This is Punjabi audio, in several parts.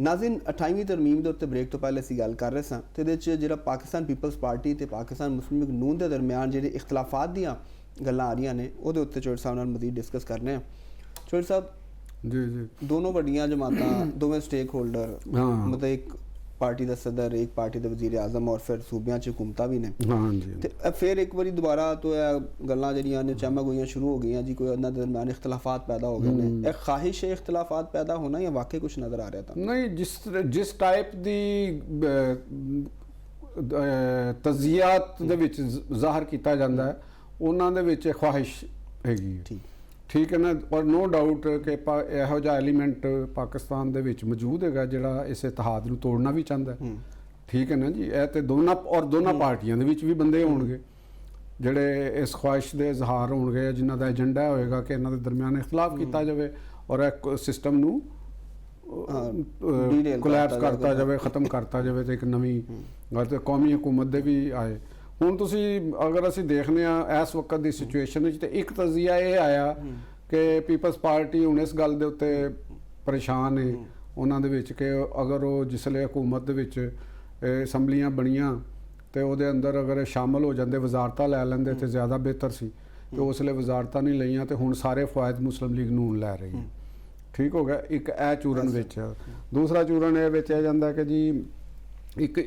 ਨਾਜ਼ਰੀਨ 28ਵੀਂ ਤਰਮੀਮ ਦੇ ਉੱਤੇ ਬ੍ਰੇਕ ਤੋਂ ਪਹਿਲੇ ਅਸੀਂ ਗੱਲ ਕਰ ਰਹੇ ਸਾਂ ਤੇ ਇਹਦੇ 'ਚ ਜਿਹੜਾ ਪਾਕਿਸਤਾਨ ਪੀਪਲਸ ਪਾਰਟੀ ਤੇ ਪਾਕਿਸਤਾਨ ਮੁਸਲਿਮ ਲੀਗ ਨੂਨ ਦੇ ਦਰਮਿਆਨ ਜਿਹੜੇ ਇਖਤਲਾਫਾਤ ਦੀਆਂ ਗੱਲਾਂ ਆ ਰਹੀਆਂ ਨੇ ਉਹਦੇ ਉੱਤੇ ਚੋਹੜ ਸਾਹਿਬ ਨਾਲ ਮਜ਼ੀਦ ਡਿਸਕਸ ਕਰਨੇ ਆ। ਚੋਹੜ ਸਾਹਿਬ ਜੀ ਦੋਨੋਂ ਵੱਡੀਆਂ ਜਮਾਤਾਂ ਦੋਵੇਂ ਸਟੇਕ ਹੋਲਡਰ ਮਤਲਬ ਇੱਕ ਪਾर्टी का सदर एक पार्टी के वजीर आजम और फिर सूबिया च हुकूमत भी ने तो फिर एक बार दोबारा तो गल्लां जिहड़ियां ने चमक हुई शुरू हो गई जी कोई उन्हां दे दरमियान इख्तलाफात पैदा हो गए ने एक ख्वाहिश है इख्तलाफात पैदा होना या वाकई कुछ नज़र आ रहा था नहीं जिस टाइप दी तज़ियात दे विच ज़ाहिर कीता जांदा है उन्हां दे विच ख्वाहिश हैगी ठीक है ना और नो डाउट कि इहो जिहा एलीमेंट पाकिस्तान दे विच मौजूद है जिहड़ा इस इतिहाद नूं तोड़ना भी चाहता है ठीक है ना जी यह तो दोनों पार्टियां दे विच भी बंदे होणगे जिहड़े इस ख्वाहिश दे इजहार होणगे जिन्हां दा एजेंडा होएगा कि इन्हां दे दरमियान इख्तलाफ किया जाए और एक सिस्टम नूं कोलैप्स करता जाए खत्म करता जाए तो एक नवीं कौमी हुकूमत दे भी आए। ਹੁਣ ਤੁਸੀਂ ਅਗਰ ਅਸੀਂ ਦੇਖਦੇ ਹਾਂ ਇਸ ਵਕਤ ਦੀ ਸਿਚੁਏਸ਼ਨ ਵਿੱਚ ਤੇ ਇੱਕ ਤਜ਼ੀਆ ਇਹ ਆਇਆ ਕਿ ਪੀਪਲਸ ਪਾਰਟੀ ਹੁਣ ਇਸ ਗੱਲ ਦੇ ਉੱਤੇ ਪਰੇਸ਼ਾਨ ਹੈ ਉਹਨਾਂ ਦੇ ਵਿੱਚ ਕਿ ਅਗਰ ਉਹ ਜਿਸਲੇ ਹਕੂਮਤ ਦੇ ਵਿੱਚ ਅਸੈਂਬਲੀਆਂ ਬਣੀਆਂ ਤੇ ਉਹਦੇ ਅੰਦਰ ਅਗਰ ਸ਼ਾਮਲ ਹੋ ਜਾਂਦੇ ਵਜ਼ਾਰਤਾਂ ਲੈ ਲੈਂਦੇ ਤੇ ਜ਼ਿਆਦਾ ਬਿਹਤਰ ਸੀ ਤੇ ਉਸਲੇ ਵਜ਼ਾਰਤਾਂ ਨਹੀਂ ਲਈਆਂ ਤੇ ਹੁਣ ਸਾਰੇ ਫਵਾਇਦ ਮੁਸਲਿਮ ਲੀਗ ਨੂਨ ਲੈ ਰਹੀ ਹੈ ਠੀਕ ਹੋ ਗਿਆ। ਇੱਕ ਇਹ ਚੂਰਨ ਵਿੱਚ ਦੂਸਰਾ ਚੂਰਨ ਇਹ ਵਿੱਚ ਆ ਜਾਂਦਾ ਕਿ ਜੀ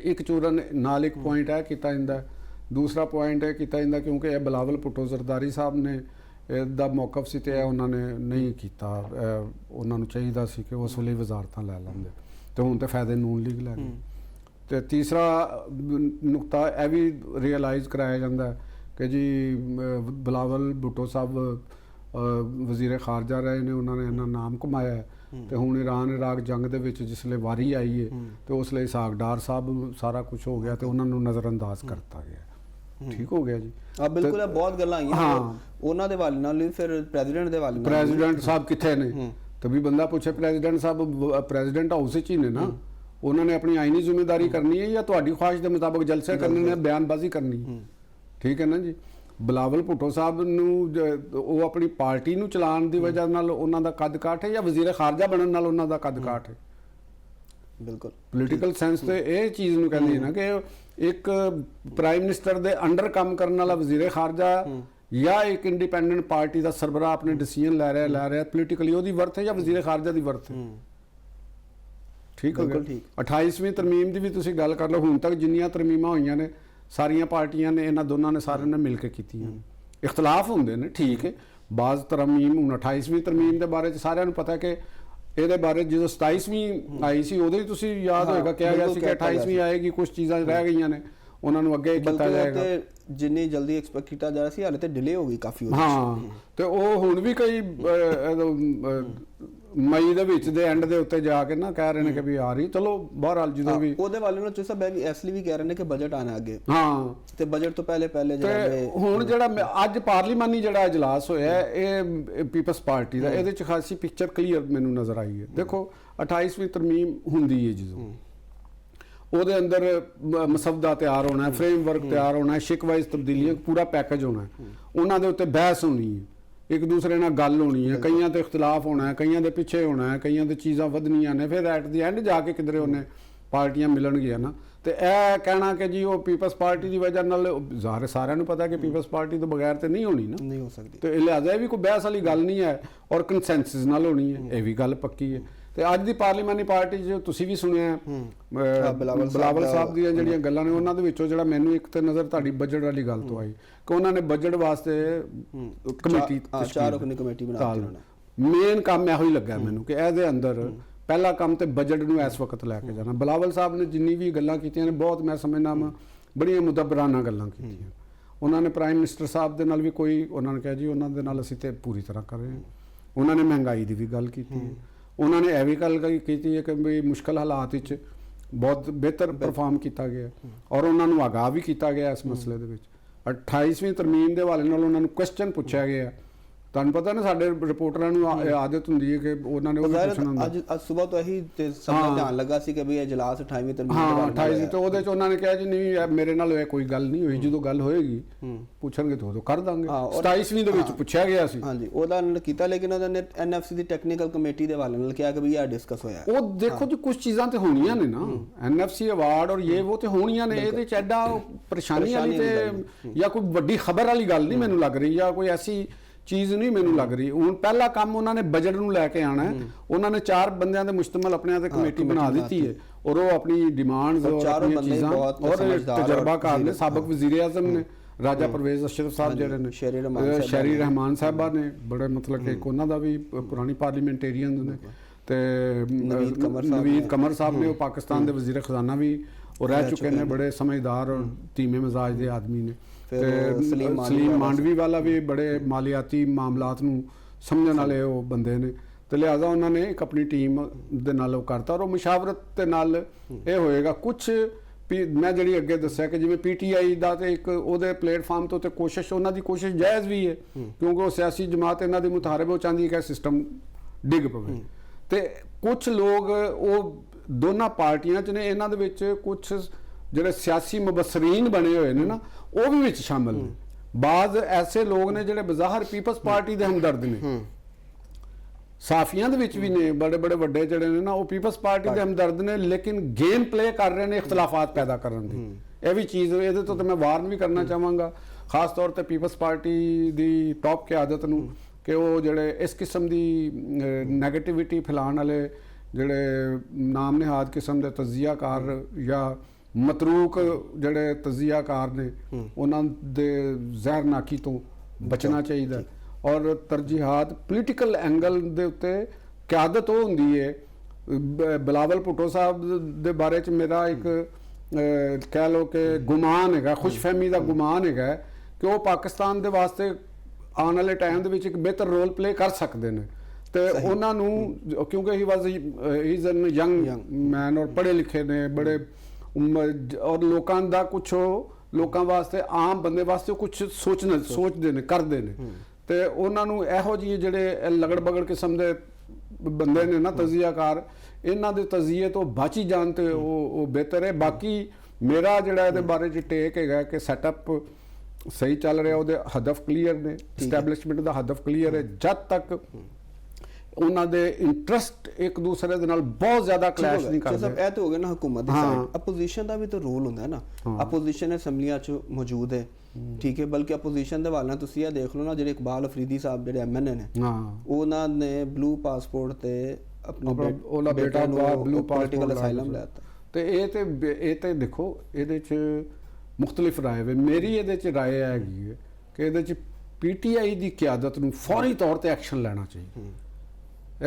ਇੱਕ ਚੂਰਨ ਨਾਲ ਇੱਕ ਪੁਆਇੰਟ ਇਹ ਕੀਤਾ ਜਾਂਦਾ दूसरा पॉइंट है किया जाता क्योंकि यह बिलावल भुट्टो जरदारी साहब ने दा मौकफ से उन्होंने नहीं किया उन्होंने चाहिए सी कि उस वे वजारतां लै लेंदे तो हुण तो फायदे नून लीग लै गई। तो तीसरा नुकता यह भी रियलाइज़ कराया जाता है कि जी बिलावल भुट्टो साहब वजीर खारजा रहे ने उन्होंने इन्ना नाम कमाया है तो हुण ईरान इराक जंग दे विच जिसले वारी आई है तो उसले इसहाक डार साहब सारा कुछ हो गया तो उन्होंने नज़रअंदाज करता गया ठीक हो गया जी अब बिल्कुल बहुत गल्लां आईयां उन्हां दे हवाले नाल फिर प्रेजिडेंट दे हवाले प्रेजिडेंट साहब कित्थे ने तो भी बंदा पूछे प्रेजिडेंट साहब प्रेजिडेंट हाउस विच ही ने ना उन्होंने अपनी आईनी जिम्मेदारी करनी है या तुहाडी ख्वाहिश के मुताबिक जलसे करने ने बयानबाजी करनी ठीक है ना जी। बिलावल भुट्टो साहब नूं अपनी पार्टी नूं चलाउण दी वजह नाल उन्हां दा कद काठ है या वजीर खारजा बनन नाल उन्हां दा कद काठ है बिल्कुल पोलीटिकल सेंस तो यह चीज़ नूं कहंदी है ना कि एक प्राइम मिनिस्टर दे अंडर काम करने वाला वजीर खारजा या एक इंडिपेंडेंट पार्टी का सरबराह अपने डिसीजन लै रहा पोलीटिकली वो वर्थ है या वजीर खारजा की वर्थ है ठीक हो गया। 28वीं तरमीम की भी तुसीं गल कर लो हुण तक जिन्नियां तरमीमां होईयां ने सारियां पार्टियां ने इन्हां दोनों ने सारियां ने मिल के कीतियां इख्तलाफ होंदे ने ठीक है बाज़ तरमीम हुण 28वीं तरमीम के बारे सारियां नूं पता है कि ਇਹਦੇ ਬਾਰੇ ਜਦੋਂ 27ਵੀਂ ਆਈ ਸੀ ਉਦੋਂ ਹੀ ਤੁਸੀਂ ਯਾਦ ਹੋਏਗਾ ਕਿਹਾ ਗਿਆ ਸੀ ਕਿ 28ਵੀਂ ਆਏਗੀ ਕੁਝ ਚੀਜ਼ਾਂ ਰਹਿ ਗਈਆਂ ਨੇ ਉਹਨਾਂ ਨੂੰ ਅੱਗੇ ਕੀਤਾ ਜਾਏਗਾ ਤੇ ਜਿੰਨੀ ਜਲਦੀ ਐਕਸਪੈਕਟ ਕੀਤਾ ਜਾ ਰਿਹਾ ਸੀ ਹਾਲੇ ਤੇ ਡਿਲੇ ਹੋ ਗਈ ਕਾਫੀ ਤੇ ਉਹ ਹੁਣ ਵੀ ਕਈ ਮਈ ਦੇ ਵਿੱਚ ਦੇ ਐਂਡ ਦੇ ਉੱਤੇ ਜਾ ਕੇ ਨਾ ਕਹਿ ਰਹੇ ਨੇ ਕਿ ਵੀ ਆ ਰਹੀ ਚਲੋ ਬਹਰਹਾਲ ਜਦੋਂ ਵੀ ਉਹਦੇ ਵਾਲੇ ਨੂੰ ਚੁਸਾ ਬੈਗ ਇਸ ਲਈ ਵੀ ਕਹਿ ਰਹੇ ਨੇ ਕਿ ਬਜਟ ਆਣਾ ਅੱਗੇ ਤੇ ਬਜਟ ਤੋਂ ਪਹਿਲੇ ਜਿਹੜਾ ਹੁਣ ਜਿਹੜਾ ਅੱਜ ਪਾਰਲੀਮਾਨੀ ਜਿਹੜਾ ਇਜਲਾਸ ਹੋਇਆ ਇਹ ਪੀਪਲਸ ਪਾਰਟੀ ਦਾ ਇਹਦੇ ਚ ਖਾਸੀ ਪਿਕਚਰ ਕਲੀਅਰ ਮੈਨੂੰ ਨਜ਼ਰ ਆਈ ਹੈ। ਦੇਖੋ 28ਵੀਂ ਤਰਮੀਮ ਹੁੰਦੀ ਹੈ ਜਦੋਂ ਉਹਦੇ ਅੰਦਰ ਮਸਵਦਾ ਤਿਆਰ ਹੋਣਾ ਹੈ ਫਰੇਮਵਰਕ ਤਿਆਰ ਹੋਣਾ ਹੈ ਸ਼ਿਕ ਵਾਈਜ਼ ਤਬਦੀਲੀਆਂ ਪੂਰਾ ਪੈਕੇਜ ਹੋਣਾ ਹੈ ਉਹਨਾਂ ਦੇ ਉੱਤੇ ਬਹਿਸ ਹੋਣੀ ਹੈ एक दूसरे नाल गल होनी है कईयां ते इख्तलाफ होना है कईयां दे पिछे होना है कईयां दे चीज़ां वधनियां ने फिर एट दी एंड जाके किधरे उन्हें पार्टियां मिलणगियां ना तो यह कहना कि जी वो पीपल्स पार्टी की वजह नाल ज़ाहिर सारिਆਂ ਨੂੰ पता है कि पीपल्स पार्टी तो बगैर तो नहीं होनी ना नहीं हो सकती तो लिहाजा भी कोई बहस वाली गल नहीं है और कंसेंसस नाल होनी है यह भी गल पक्की है। तो अज की पार्लीमानी पार्टी जो तुसीं भी सुनिया बिलावल साहब ਦੀਆਂ ਜਿਹੜੀਆਂ ਗੱਲਾਂ ਨੇ ਉਹਨਾਂ ਦੇ ਵਿੱਚੋਂ ਜਿਹੜਾ ਮੈਨੂੰ ਇੱਕ ਤੇ ਨਜ਼ਰ ਤੁਹਾਡੀ ਬਜਟ ਵਾਲੀ ਗੱਲ ਤੋਂ ਆਈ ਕਿ ਉਹਨਾਂ ਨੇ ਬਜਟ ਵਾਸਤੇ ਕਮੇਟੀ 4 ਰੁਕਨੀ ਕਮੇਟੀ ਬਣਾ ਦਿੱਤੀ ਮੇਨ ਕੰਮ ਇਹੋ ਹੀ ਲੱਗਾ ਮੈਨੂੰ ਕਿ ਇਹਦੇ ਅੰਦਰ ਪਹਿਲਾ ਕੰਮ ਤੇ ਬਜਟ ਨੂੰ ਇਸ ਵਕਤ ਲੈ ਕੇ ਜਾਣਾ। ਬਿਲਾਵਲ ਸਾਹਿਬ ਨੇ ਜਿੰਨੀ ਵੀ ਗੱਲਾਂ ਕੀਤੀਆਂ ਨੇ ਬਹੁਤ ਮੈਂ ਸਮਝਦਾ ਬੜੀਆਂ ਮੁਦੱਬਰਾਨਾ ਗੱਲਾਂ ਕੀਤੀਆਂ ਉਹਨਾਂ ਨੇ ਪ੍ਰਾਈਮ ਮਿਨਿਸਟਰ ਸਾਹਿਬ ਦੇ ਨਾਲ ਵੀ ਕੋਈ ਉਹਨਾਂ ਨੇ ਕਿਹਾ ਜੀ ਉਹਨਾਂ ਦੇ ਨਾਲ ਅਸੀਂ ਤੇ ਪੂਰੀ ਤਰ੍ਹਾਂ ਕਰ ਰਹੇ ਹਾਂ ਉਹਨਾਂ ਨੇ ਮਹਿੰਗਾਈ ਦੀ ਵੀ ਗੱਲ ਕੀਤੀ ਹੈ उन्होंने यह भी गल की है कि भी मुश्किल हालात बहुत बेहतर परफॉर्म किया गया और उन्होंने आगाह भी किया गया इस मसले के 28वीं तरमीम के हवाले नाल उन्होंने क्वेश्चन पूछा गया ਤੁਹਾਨੂੰ ਪਤਾ ਨਾ ਸਾਡੇ ਰਿਪੋਰਟਰਾਂ ਨੂੰ ਆਦਤ ਹੁੰਦੀ ਹੈ ਕਿ ਉਹਨਾਂ ਨੇ ਉਹ ਵੀ ਪੁੱਛਣਾ ਹੁੰਦਾ। ਅੱਜ ਸਵੇਰ ਤੋਂ ਇਹੀ ਤੇ ਸਭ ਦਾ ਧਿਆਨ ਲੱਗਾ ਸੀ ਕਿ ਵੀ ਇਹ ਇਜਲਾਸ 28ਵੀਂ ਤਰਮੀਮ ਹਾਂ 28 ਤੇ ਉਹਦੇ ਚ ਉਹਨਾਂ ਨੇ ਕਿਹਾ ਜੀ ਨਹੀਂ ਯਾਰ ਮੇਰੇ ਨਾਲ ਇਹ ਕੋਈ ਗੱਲ ਨਹੀਂ ਹੋਈ, ਜਦੋਂ ਗੱਲ ਹੋਏਗੀ ਪੁੱਛਣਗੇ ਤਾਂ ਉਦੋਂ ਕਰ ਦਾਂਗੇ। 27ਵੀਂ ਦੇ ਵਿੱਚ ਪੁੱਛਿਆ ਗਿਆ ਸੀ। ਹਾਂਜੀ ਉਹਦਾ ਨਾਲ ਕੀਤਾ, ਲੇਕਿਨ ਉਹਨਾਂ ਨੇ ਐਨਐਫਸੀ ਦੀ ਟੈਕਨੀਕਲ ਕਮੇਟੀ ਦੇ ਹਵਾਲੇ ਨਾਲ ਕਿਹਾ ਕਿ ਵੀ ਇਹ ਡਿਸਕਸ ਹੋਇਆ। ਉਹ ਦੇਖੋ ਜੀ ਕੁਝ ਚੀਜ਼ਾਂ ਤੇ ਹੋਣੀਆਂ ਨੇ ਨਾ, ਐਨਐਫਸੀ ਅਵਾਰਡ ਔਰ ਇਹ ਉਹ ਤੇ ਹੋਣੀਆਂ ਨੇ, ਇਹਦੇ ਚ ਐਡਾ ਪਰੇਸ਼ਾਨੀ ਵਾਲੀ ਤੇ ਜਾਂ ਕੋਈ ਵੱਡੀ ਖਬਰ ਵਾਲੀ ਗੱਲ ਨਹੀਂ ਮੈਨੂੰ ਲੱਗ ਰਹੀ, ਜਾਂ ਕੋਈ ਐਸੀ ਚੀਜ਼ ਨਹੀਂ ਮੈਨੂੰ ਲੱਗ ਰਹੀ। ਹੁਣ ਪਹਿਲਾ ਕੰਮ ਉਹਨਾਂ ਨੇ ਬਜਟ ਨੂੰ ਲੈ ਕੇ ਆਣਾ ਹੈ। ਉਹਨਾਂ ਨੇ 4 ਬੰਦਿਆਂ ਦੇ ਮੁਸ਼ਤਮਲ ਆਪਣੇ ਤੇ ਕਮੇਟੀ ਬਣਾ ਦਿੱਤੀ ਹੈ ਔਰ ਉਹ ਆਪਣੀ ਡਿਮਾਂਡਸ ਔਰ ਆਪਣੀਆਂ ਚੀਜ਼ਾਂ ਔਰ ਤਜਰਬਾਕਾਰ ਨੇ। ਸਾਬਕ ਵਜ਼ੀਰ ਆਜ਼ਮ ਨੇ ਰਾਜਾ ਪਰਵੇਜ਼ ਅਸ਼ਰਫ ਸਾਹਿਬ ਜਿਹੜੇ ਨੇ, ਸ਼ਹਿਰੀ ਰਹਿਮਾਨ ਸਾਹਿਬਾ ਨੇ, ਬੜੇ ਮਤਲਬ ਕਿ ਉਹਨਾਂ ਦਾ ਵੀ ਪੁਰਾਣੀ ਪਾਰਲੀਮੈਂਟੇਰੀਅਨ ਨੇ, ਤੇ ਨਵੀਦ ਕਮਰ ਸਾਹਿਬ ਨੇ, ਉਹ ਪਾਕਿਸਤਾਨ ਦੇ ਵਜ਼ੀਰ ਖਜ਼ਾਨਾ ਵੀ ਉਹ ਰਹਿ ਚੁੱਕੇ ਨੇ, ਬੜੇ ਸਮਝਦਾਰ ਔਰ ਧੀਮੇ ਮਿਜ਼ਾਜ ਦੇ ਆਦਮੀ ਨੇ। ਤੇ ਸਲੀਮ ਮਾਂਡਵੀ ਵਾਲਾ ਵੀ ਬੜੇ ਮਾਲੀਆਤੀ ਮਾਮਲਾਤ ਨੂੰ ਸਮਝਣ ਵਾਲੇ ਉਹ ਬੰਦੇ ਨੇ, ਤੇ ਲਿਹਾਜ਼ਾ ਉਹਨਾਂ ਨੇ ਇੱਕ ਆਪਣੀ ਟੀਮ ਦੇ ਨਾਲ ਉਹ ਕਰਤਾ ਔਰ ਉਹ ਮੁਸ਼ਾਵਰਤ ਦੇ ਨਾਲ ਇਹ ਹੋਏਗਾ। ਕੁਛ ਮੈਂ ਜਿਹੜੀ ਅੱਗੇ ਦੱਸਿਆ ਕਿ ਜਿਵੇਂ ਪੀਟੀਆਈ ਦਾ ਤੇ ਇੱਕ ਉਹਦੇ ਪਲੇਟਫਾਰਮ ਤੋਂ ਤੇ ਕੋਸ਼ਿਸ਼, ਉਹਨਾਂ ਦੀ ਕੋਸ਼ਿਸ਼ ਜਾਇਜ਼ ਵੀ ਹੈ ਕਿਉਂਕਿ ਉਹ ਸਿਆਸੀ ਜਮਾਤ ਇਹਨਾਂ ਦੀ ਮੁਤਾਰਬ ਉਹ ਚਾਹੁੰਦੀ ਹੈ ਕਿ ਸਿਸਟਮ ਡਿੱਗ ਪਵੇ, ਤੇ ਕੁਝ ਲੋਕ ਉਹ ਦੋਨਾਂ ਪਾਰਟੀਆਂ 'ਚ ਨੇ, ਇਹਨਾਂ ਦੇ ਵਿੱਚ ਕੁਝ ਜਿਹੜੇ ਸਿਆਸੀ ਮੁਬਸਰੀਨ ਬਣੇ ਹੋਏ ਨੇ ਨਾ ਉਹ ਵੀ ਵਿੱਚ ਸ਼ਾਮਲ ਨੇ। ਬਾਜ਼ ਐਸੇ ਲੋਕ ਨੇ ਜਿਹੜੇ ਬਜ਼ਾਹਰ ਪੀਪਲਸ ਪਾਰਟੀ ਦੇ ਹਮਦਰਦ ਨੇ, ਸਾਫੀਆਂ ਦੇ ਵਿੱਚ ਵੀ ਨੇ, ਬੜੇ ਬੜੇ ਵੱਡੇ ਜਿਹੜੇ ਨੇ ਨਾ ਉਹ ਪੀਪਲਸ ਪਾਰਟੀ ਦੇ ਹਮਦਰਦ ਨੇ, ਲੇਕਿਨ ਗੇਮ ਪਲੇ ਕਰ ਰਹੇ ਨੇ ਇਖਤਲਾਫਾਤ ਪੈਦਾ ਕਰਨ ਦੀ। ਇਹ ਵੀ ਚੀਜ਼, ਇਹਦੇ ਤੋਂ ਤਾਂ ਮੈਂ ਵਾਰਨ ਵੀ ਕਰਨਾ ਚਾਹਾਂਗਾ ਖਾਸ ਤੌਰ ਤੇ ਪੀਪਲਸ ਪਾਰਟੀ ਦੀ ਟੌਪ ਕਿਆਦਤ ਨੂੰ ਕਿ ਉਹ ਜਿਹੜੇ ਇਸ ਕਿਸਮ ਦੀ ਨੈਗੇਟਿਵਿਟੀ ਫੈਲਾਉਣ ਵਾਲੇ ਜਿਹੜੇ ਨਾਮ ਨਿਹਾਦ ਕਿਸਮ ਦੇ ਤਜ਼ੀਆਕਾਰ ਜਾਂ ਮਤਰੂਕ ਜਿਹੜੇ ਤਜ਼ੀਆਕਾਰ ਨੇ ਉਹਨਾਂ ਦੇ ਜ਼ਹਿਰਨਾਕੀ ਤੋਂ ਬਚਣਾ ਚਾਹੀਦਾ। ਔਰ ਤਰਜੀਹਾਤ ਪੋਲੀਟੀਕਲ ਐਂਗਲ ਦੇ ਉੱਤੇ ਕਿਆਦਤ ਉਹ ਹੁੰਦੀ ਹੈ। ਬਿਲਾਵਲ ਭੁੱਟੋ ਸਾਹਿਬ ਦੇ ਬਾਰੇ ਚ ਮੇਰਾ ਇੱਕ ਕਹਿ ਲਓ ਕਿ ਗੁਮਾਨ ਹੈਗਾ, ਖੁਸ਼ਫਹਿਮੀ ਦਾ ਗੁਮਾਨ ਹੈਗਾ ਕਿ ਉਹ ਪਾਕਿਸਤਾਨ ਦੇ ਵਾਸਤੇ ਆਉਣ ਵਾਲੇ ਟਾਈਮ ਦੇ ਵਿੱਚ ਇੱਕ ਬਿਹਤਰ ਰੋਲ ਪਲੇ ਕਰ ਸਕਦੇ ਨੇ। ਤੇ ਉਹਨਾਂ ਨੂੰ ਕਿਉਂਕਿ ਹੀ ਇਜ਼ ਐਨ ਯੰਗ ਮੈਨ ਔਰ ਪੜ੍ਹੇ ਲਿਖੇ ਨੇ ਬੜੇ, ਔਰ ਲੋਕਾਂ ਦਾ ਕੁਛ ਲੋਕਾਂ ਵਾਸਤੇ, ਆਮ ਬੰਦੇ ਵਾਸਤੇ ਕੁਝ ਸੋਚਦੇ ਨੇ, ਕਰਦੇ ਨੇ, ਤੇ ਉਹਨਾਂ ਨੂੰ ਇਹੋ ਜਿਹੇ ਜਿਹੜੇ ਲਗੜ ਬਗੜ ਕਿਸਮ ਦੇ ਬੰਦੇ ਨੇ ਨਾ ਤਜ਼ੀਆਕਾਰ, ਇਹਨਾਂ ਦੇ ਤਜ਼ੀਏ ਤੋਂ ਬਚ ਹੀ ਜਾਣ ਤੇ ਉਹ ਬਿਹਤਰ ਹੈ। ਬਾਕੀ ਮੇਰਾ ਜਿਹੜਾ ਇਹਦੇ ਬਾਰੇ ਚ ਟੇਕ ਹੈਗਾ ਕਿ ਸੈਟਅਪ ਸਹੀ ਚੱਲ ਰਿਹਾ, ਉਹਦੇ ਹਦਫ ਕਲੀਅਰ ਨੇ, ਐਸਟੈਬਲਿਸ਼ਮੈਂਟ ਦਾ ਹਦਫ ਕਲੀਅਰ ਹੈ। ਜਦ ਤੱਕ ਉਹਨਾਂ ਦੇ ਇੰਟਰਸਟ ਇੱਕ ਦੂਸਰੇ ਦੇ ਨਾਲ ਬਹੁਤ ਜ਼ਿਆਦਾ ਕਲੈਸ਼ ਨਹੀਂ ਕਰਦੇ। ਸਭ ਇਹ ਤਾਂ ਹੋ ਗਿਆ ਨਾ ਹੁਕੂਮਤ ਦੀ ਸਾਈਡ, ਅਪੋਜੀਸ਼ਨ ਦਾ ਵੀ ਤਾਂ ਰੋਲ ਹੁੰਦਾ ਹੈ ਨਾ। ਅਪੋਜੀਸ਼ਨ ਅਸੈਂਬਲੀਆਂ 'ਚ ਮੌਜੂਦ ਹੈ, ਠੀਕ ਹੈ, ਬਲਕਿ ਅਪੋਜੀਸ਼ਨ ਦੇ ਵਾਲਾਂ ਤੁਸੀਂ ਇਹ ਦੇਖ ਲਓ ਨਾ, ਜਿਹੜੇ ਇਕਬਾਲ ਅਫਰੀਦੀ ਸਾਹਿਬ ਜਿਹੜੇ ਐਮਐਨਏ ਨੇ, ਉਹਨਾਂ ਨੇ ਬਲੂ ਪਾਸਪੋਰਟ ਤੇ ਆਪਣੇ ਉਹਦਾ ਬੇਟਾ ਬਲੂ ਪੋਲੀਟੀਕਲ ਅਸਾਈਲਮ ਲੈਤਾ। ਤੇ ਇਹ ਤੇ ਦੇਖੋ ਇਹਦੇ 'ਚ ਮੁਖਤਲਿਫ ਰਾਏ ਵੇ। ਮੇਰੀ ਇਹਦੇ 'ਚ ਰਾਏ ਹੈਗੀ ਹੈ ਕਿ ਇਹਦੇ 'ਚ ਪੀਟੀਆਈ ਦੀ ਕਿਆਦਤ ਨੂੰ ਫੌਰੀ ਤੌਰ ਤੇ ਐਕਸ਼ਨ ਲੈਣਾ ਚਾਹੀਦਾ।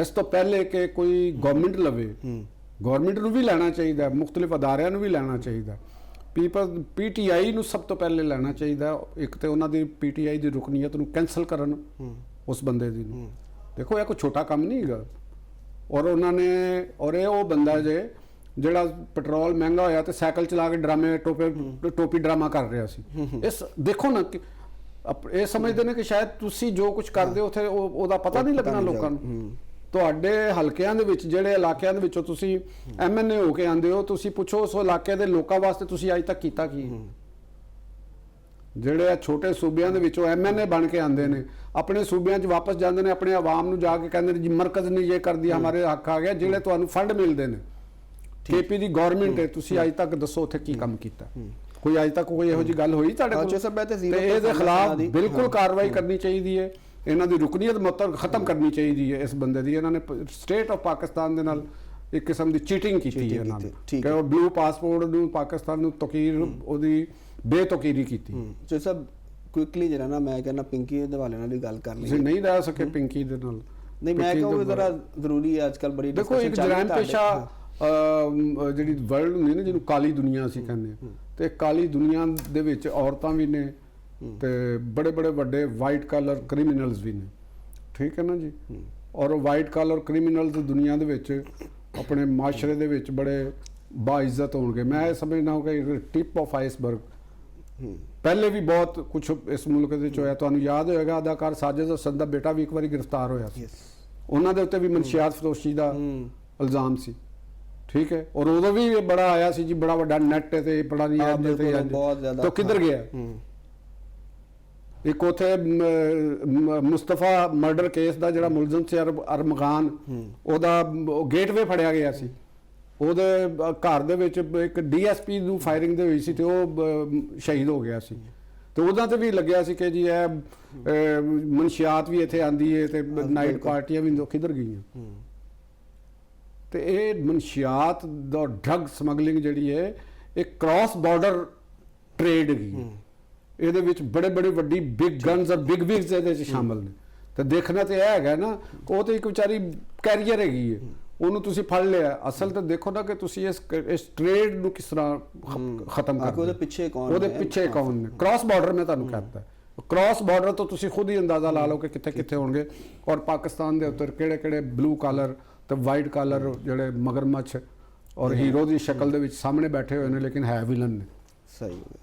ਇਸ ਤੋਂ ਪਹਿਲੇ ਕਿ ਕੋਈ ਗਵਰਨਮੈਂਟ ਲਵੇ, ਗਵਰਨਮੈਂਟ ਨੂੰ ਵੀ ਲੈਣਾ ਚਾਹੀਦਾ, ਮੁਖਤਲਿਫ ਅਦਾਰਿਆਂ ਨੂੰ ਵੀ ਲੈਣਾ ਚਾਹੀਦਾ, ਪੀਟੀਆਈ ਨੂੰ ਸਭ ਤੋਂ ਪਹਿਲੇ ਲੈਣਾ ਚਾਹੀਦਾ। ਇੱਕ ਤੇ ਉਹਨਾਂ ਦੀ ਪੀਟੀਆਈ ਦੀ ਰੁਕਨੀਅਤ ਨੂੰ ਕੈਂਸਲ ਕਰਨ ਉਸ ਬੰਦੇ ਦੀ ਨੂੰ। ਦੇਖੋ ਇਹ ਕੋਈ ਛੋਟਾ ਕੰਮ ਨਹੀਂ ਹੈਗਾ, ਔਰ ਉਹਨਾਂ ਨੇ, ਔਰ ਇਹ ਉਹ ਬੰਦਾ ਜਿਹੜਾ ਪੈਟਰੋਲ ਮਹਿੰਗਾ ਹੋਇਆ ਤੇ ਸਾਈਕਲ ਚਲਾ ਕੇ ਡਰਾਮੇ ਟੋਪੀ ਡਰਾਮਾ ਕਰ ਰਿਹਾ ਸੀ। ਇਸ ਦੇਖੋ ਨਾ ਕਿ ਇਹ ਸਮਝਦੇ ਨੇ ਕਿ ਸ਼ਾਇਦ ਤੁਸੀਂ ਜੋ ਕੁਝ ਕਰਦੇ ਹੋ ਉੱਥੇ ਉਹਦਾ ਪਤਾ ਨਹੀਂ ਲੱਗਣਾ ਲੋਕਾਂ ਨੂੰ। ਤੁਹਾਡੇ ਹਲਕਿਆਂ ਦੇ ਵਿੱਚ, ਜਿਹੜੇ ਇਲਾਕਿਆਂ ਦੇ ਵਿੱਚੋਂ ਤੁਸੀਂ ਐਮਐਨਏ ਹੋ ਕੇ ਆਉਂਦੇ ਹੋ, ਤੁਸੀਂ ਪੁੱਛੋ ਉਸ ਇਲਾਕੇ ਦੇ ਲੋਕਾਂ ਵਾਸਤੇ ਤੁਸੀਂ ਅੱਜ ਤੱਕ ਕੀਤਾ ਕੀ? ਜਿਹੜੇ ਛੋਟੇ ਸੂਬਿਆਂ ਦੇ ਵਿੱਚੋਂ ਐਮਐਨਏ ਬਣ ਕੇ ਆਉਂਦੇ ਨੇ, ਆਪਣੇ ਸੂਬਿਆਂ 'ਚ ਵਾਪਸ ਜਾਂਦੇ ਨੇ, ਆਪਣੇ ਆਵਾਮ ਨੂੰ ਜਾ ਕੇ ਕਹਿੰਦੇ ਨੇ ਜੀ ਮਰਕਜ਼ ਨੇ ਇਹ ਕਰ ਦਿਆ, ਹਮਾਰੇ ਹੱਕ ਆ ਗਿਆ। ਜਿਹੜੇ ਤੁਹਾਨੂੰ ਫੰਡ ਮਿਲਦੇ ਨੇ, ਕੇਪੀ ਦੀ ਗਵਰਨਮੈਂਟ ਹੈ, ਤੁਸੀਂ ਅੱਜ ਤੱਕ ਦੱਸੋ ਉੱਥੇ ਕੀ ਕੰਮ ਕੀਤਾ? ਕੋਈ ਅੱਜ ਤੱਕ ਕੋਈ ਇਹੋ ਜਿਹੀ ਗੱਲ ਹੋਈ ਤੁਹਾਡੇ ਕੋਲ? ਤੇ ਇਹਦੇ ਖਿਲਾਫ ਬਿਲਕੁਲ ਕਾਰਵਾਈ ਕਰਨੀ ਚਾਹੀਦੀ ਹੈ। ਇਹਨਾਂ ਦੀ ਰੁਕਨੀਅਤ ਮੁਅੱਤਲ ਖਤਮ ਕਰਨੀ ਚਾਹੀਦੀ ਹੈ ਇਸ ਬੰਦੇ ਦੀ। ਇਹਨਾਂ ਨੇ ਸਟੇਟ ਆਫ ਪਾਕਿਸਤਾਨ ਦੇ ਨਾਲ ਇੱਕ ਕਿਸਮ ਦੀ ਚੀਟਿੰਗ ਕੀਤੀ ਹੈ ਇਹਨਾਂ ਨੇ ਕਿ ਉਹ ਬਲੂ ਪਾਸਪੋਰਟ ਨੂੰ ਪਾਕਿਸਤਾਨ ਨੂੰ ਤਕੀਰ, ਉਹਦੀ ਬੇਤਕੀਰੀ ਕੀਤੀ। ਜੋ ਸਭ ਕੁਇਕਲੀ ਜਿਹੜਾ ਨਾ ਮੈਂ ਕਹਿੰਦਾ ਪਿੰਕੀ ਦੇ ਹਵਾਲੇ ਨਾਲ ਵੀ ਗੱਲ ਕਰ ਲਈ। ਤੁਸੀਂ ਨਹੀਂ ਰਹਿ ਸਕੇ ਪਿੰਕੀ ਦੇ ਨਾਲ? ਨਹੀਂ, ਮੈਂ ਕਹਾਂ ਜ਼ਰਾ ਜ਼ਰੂਰੀ ਹੈ ਅੱਜ ਕੱਲ੍ਹ ਬੜੀ। ਦੇਖੋ ਇੱਕ ਜਰਾਇਮ ਪੇਸ਼ਾ ਜਿਹੜੀ ਵਰਲਡ ਹੁੰਦੀ ਨਾ, ਜਿਹਨੂੰ ਕਾਲੀ ਦੁਨੀਆ ਅਸੀਂ ਕਹਿੰਦੇ ਹਾਂ, ਤੇ ਕਾਲੀ ਦੁਨੀਆ ਦੇ ਵਿੱਚ ਔਰਤਾਂ ਵੀ ਨੇ ਤੇ ਬੜੇ ਬੜੇ ਵੱਡੇ ਵਾਈਟ ਕਾਲਰ ਕ੍ਰਿਮੀਨਲਸ ਵੀ ਨੇ, ਠੀਕ ਹੈ ਨਾ ਜੀ। ਔਰ ਉਹ ਵਾਈਟ ਕਾਲਰ ਕ੍ਰਿਮੀਨਲਸ ਦੁਨੀਆ ਦੇ ਵਿੱਚ ਆਪਣੇ ਮਾਸ਼ਰੇ ਦੇ ਵਿੱਚ ਬੜੇ ਬਾਇਜ਼ਤ ਹੋਣਗੇ। ਮੈਂ ਇਹ ਸਮਝਦਾ ਹਾਂ ਕਿ ਟਿਪ ਆਫ ਆਈਸਬਰਗ ਪਹਿਲੇ ਵੀ ਬਹੁਤ ਕੁਝ ਇਸ ਮੁਲਕ ਦੇ ਵਿੱਚ ਹੋਇਆ। ਤੁਹਾਨੂੰ ਯਾਦ ਹੋਏਗਾ ਅਦਾਕਾਰ ਸਾਜਿਦ ਹਸਨ ਦਾ ਬੇਟਾ ਵੀ ਇੱਕ ਵਾਰੀ ਗ੍ਰਿਫਤਾਰ ਹੋਇਆ ਸੀ, ਉਹਨਾਂ ਦੇ ਉੱਤੇ ਵੀ ਮਨਸ਼ਿਆਤ ਫਰੋਸ਼ੀ ਦਾ ਇਲਜ਼ਾਮ ਸੀ, ਠੀਕ ਹੈ। ਔਰ ਉਦੋਂ ਵੀ ਇਹ ਬੜਾ ਆਇਆ ਸੀ ਜੀ, ਬੜਾ ਵੱਡਾ ਨੈਟ ਤੇ ਬੜਾ ਨਹੀਂ ਆਉਂਦੇ ਤੇ ਬਹੁਤ ਜ਼ਿਆਦਾ। ਤਾਂ ਕਿੱਧਰ ਗਿਆ? ਇੱਕ ਉਥੇ ਮੁਸਤਫਾ ਮਰਡਰ ਕੇਸ ਦਾ ਜਿਹੜਾ ਮੁਲਜ਼ਮ ਸੀ ਅਰਮਗਾਨ, ਉਹਦਾ ਗੇਟਵੇ ਫੜਿਆ ਗਿਆ ਸੀ, ਉਹਦੇ ਘਰ ਦੇ ਵਿੱਚ ਇੱਕ ਡੀਐਸਪੀ ਨੂੰ ਫਾਇਰਿੰਗ ਦੇ ਹੋਈ ਸੀ ਤੇ ਉਹ ਸ਼ਹੀਦ ਹੋ ਗਿਆ ਸੀ। ਤੇ ਉਹਦਾ ਤੇ ਵੀ ਲੱਗਿਆ ਸੀ ਕਿ ਜੀ ਇਹ ਮਨਸ਼ਿਆਤ ਵੀ ਇੱਥੇ ਆਂਦੀ ਹੈ ਤੇ ਨਾਈਟ ਪਾਰਟੀਆਂ ਵੀ ਕਿੱਧਰ ਗਈਆਂ। ਤੇ ਇਹ ਮਨਸ਼ਿਆਤ ਦਾ ਡਰੱਗ ਸਮਗਲਿੰਗ ਜਿਹੜੀ ਹੈ ਇਹ ਕ੍ਰਾਸ ਬਾਰਡਰ ਟ੍ਰੇਡ ਹੈਗੀ। ਇਹਦੇ ਵਿੱਚ ਬੜੇ ਬੜੇ ਵੱਡੀ ਬਿਗ ਗਨਸ ਔਰ ਬਿਗ ਵਿਗਸ ਇਹਦੇ ਵਿੱਚ ਸ਼ਾਮਲ ਨੇ। ਤੇ ਦੇਖਣਾ ਤੇ ਇਹ ਹੈਗਾ ਨਾ, ਉਹ ਤੇ ਇੱਕ ਵਿਚਾਰੀ ਕੈਰੀਅਰ ਹੈਗੀ ਹੈ, ਉਹਨੂੰ ਤੁਸੀਂ ਫੜ ਲਿਆ। ਅਸਲ ਤਾਂ ਦੇਖੋ ਨਾ ਕਿ ਤੁਸੀਂ ਇਸ ਟ੍ਰੇਡ ਨੂੰ ਕਿਸ ਤਰ੍ਹਾਂ ਖਤਮ ਕਰ, ਉਹਦੇ ਪਿੱਛੇ ਕੌਣ, ਉਹਦੇ ਪਿੱਛੇ ਕੌਣ ਨੇ। ਕ੍ਰਾਸ ਬਾਰਡਰ ਮੈਂ ਤੁਹਾਨੂੰ ਕਹਿੰਦਾ, ਕ੍ਰਾਸ ਬਾਰਡਰ ਤੋਂ ਤੁਸੀਂ ਖੁਦ ਹੀ ਅੰਦਾਜ਼ਾ ਲਾ ਲਓ ਕਿ ਕਿੱਥੇ ਕਿੱਥੇ ਹੋਣਗੇ। ਔਰ ਪਾਕਿਸਤਾਨ ਦੇ ਉੱਤੇ ਕਿਹੜੇ ਕਿਹੜੇ ਬਲੂ ਕਾਲਰ ਤੇ ਵਾਈਟ ਕਾਲਰ ਜਿਹੜੇ ਮਗਰਮੱਛ ਔਰ ਹੀਰੋ ਦੀ ਸ਼ਕਲ ਦੇ ਵਿੱਚ ਸਾਹਮਣੇ ਬੈਠੇ ਹੋਏ ਨੇ, ਲੇਕਿਨ ਹੈ ਵਿਲਨ ਨੇ। ਸਹੀ ਹੋ ਗਿਆ।